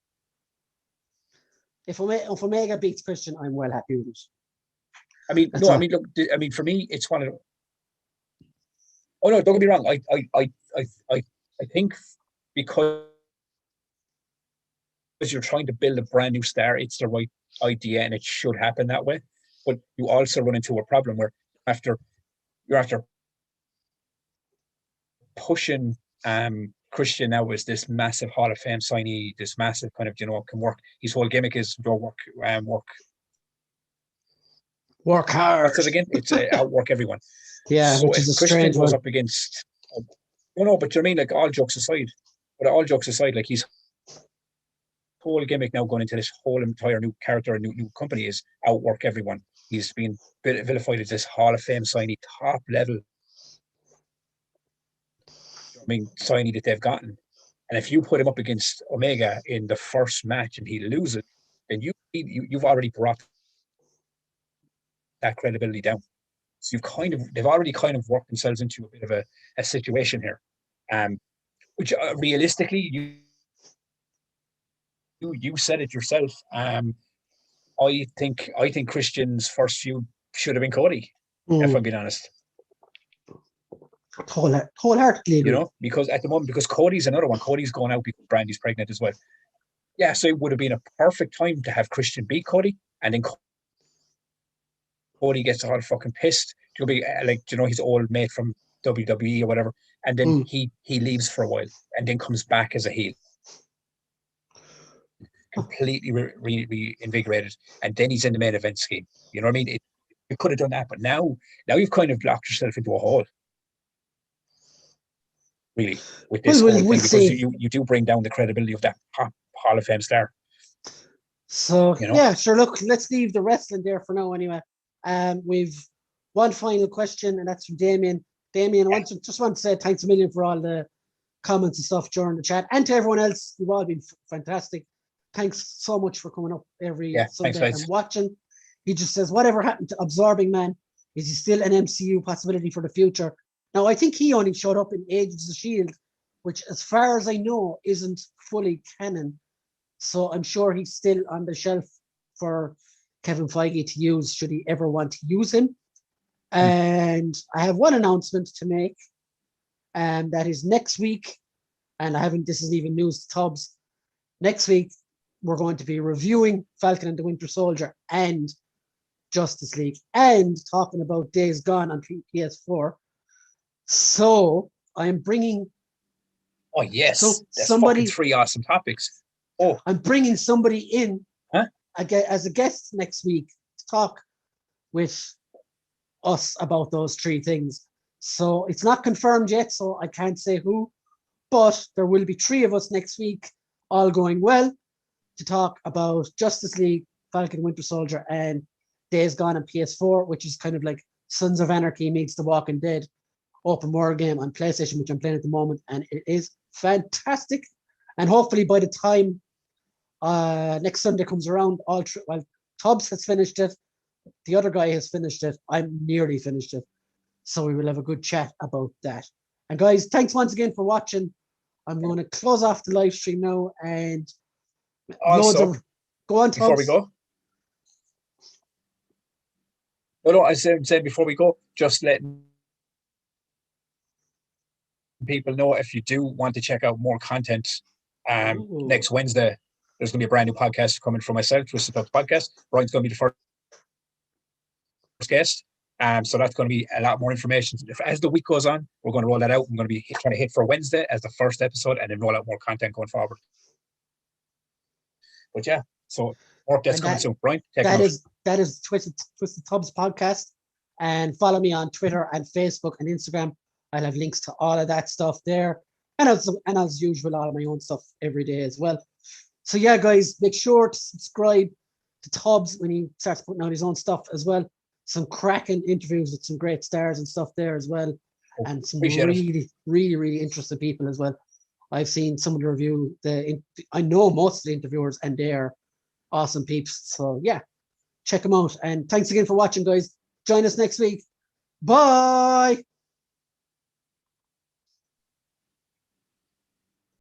If Omega beats Christian, I'm well happy with it. I mean, no, I mean, look, I mean, for me, it's one of. Oh no! Don't get me wrong. I think because you're trying to build a brand new star, it's the right idea, and it should happen that way. But you also run into a problem where you're after pushing Christian now as this massive Hall of Fame signee, this massive kind of, you know, can work. His whole gimmick is work hard. Because again, it's outwork everyone. Yeah, so which is a strange one. Up against. No, but you know what I mean, like all jokes aside, like he's whole gimmick now going into this whole entire new character and new company is outwork everyone. He's been vilified as this Hall of Fame signee, top level. I mean, signee that they've gotten. And if you put him up against Omega in the first match and he loses, then you've already brought that credibility down. So they've already kind of worked themselves into a bit of a situation here. Which realistically you said it yourself. I think Christian's first feud should have been Cody, if I'm being honest. Wholeheartedly, because at the moment, because Cody's another one. Cody's going out because Brandy's pregnant as well. Yeah, so it would have been a perfect time to have Christian beat Cody, and then Cody gets all fucking pissed. He'll be his old mate from WWE or whatever, and then he leaves for a while, and then comes back as a heel, completely reinvigorated, and then he's in the main event scheme. You know what I mean? You could have done that, but now you've kind of locked yourself into a hole. Really, with this whole thing, because you do bring down the credibility of that Hall of Fame star. So yeah, sure. Look, let's leave the wrestling there for now. Anyway, we've one final question, and that's from Damien. Damien, I just want to say thanks a million for all the comments and stuff during the chat, and to everyone else. You've all been fantastic. Thanks so much for coming up every Sunday and watching. He just says, whatever happened to Absorbing Man? Is he still an MCU possibility for the future? Now, I think he only showed up in Agents of S.H.I.E.L.D., which, as far as I know, isn't fully canon. So I'm sure he's still on the shelf for Kevin Feige to use, should he ever want to use him. And I have one announcement to make, and that is next week, and this isn't even news to Tubbs. Next week, we're going to be reviewing Falcon and the Winter Soldier and Justice League, and talking about Days Gone on PS4. So I'm bringing. Oh yes, that's somebody. 3 awesome topics. Oh, I'm bringing somebody in as a guest next week to talk with us about those 3 things. So it's not confirmed yet, so I can't say who, but there will be 3 of us next week, all going well, to talk about Justice League, Falcon, Winter Soldier, and Days Gone on PS4, which is kind of like Sons of Anarchy meets The Walking Dead open world game on PlayStation, which I'm playing at the moment, and it is fantastic. And hopefully by the time next Sunday comes around, Tubbs has finished it, the other guy has finished it, I'm nearly finished it, so we will have a good chat about that. And guys, thanks once again for watching. I'm going to close off the live stream now, and also, go on, Tubbs. Before we go, I said before we go, just let people know, if you do want to check out more content, next Wednesday there's going to be a brand new podcast coming from myself, Twisted Club Podcast. Brian's going to be the first guest, so that's going to be a lot more information. As the week goes on, we're going to roll that out. I'm going to be trying to hit for Wednesday as the first episode, and then roll out more content going forward. But yeah, so more guests coming soon. Brian, that is Twisted Tubbs Podcast, and follow me on Twitter and Facebook and Instagram. I'll have links to all of that stuff there. And as usual, all of my own stuff every day as well. So yeah, guys, make sure to subscribe to Tubbs when he starts putting out his own stuff as well. Some cracking interviews with some great stars and stuff there as well. And some really interesting people as well. I've seen some of the review. I know most of the interviewers, and they're awesome peeps. So yeah, check them out. And thanks again for watching, guys. Join us next week. Bye.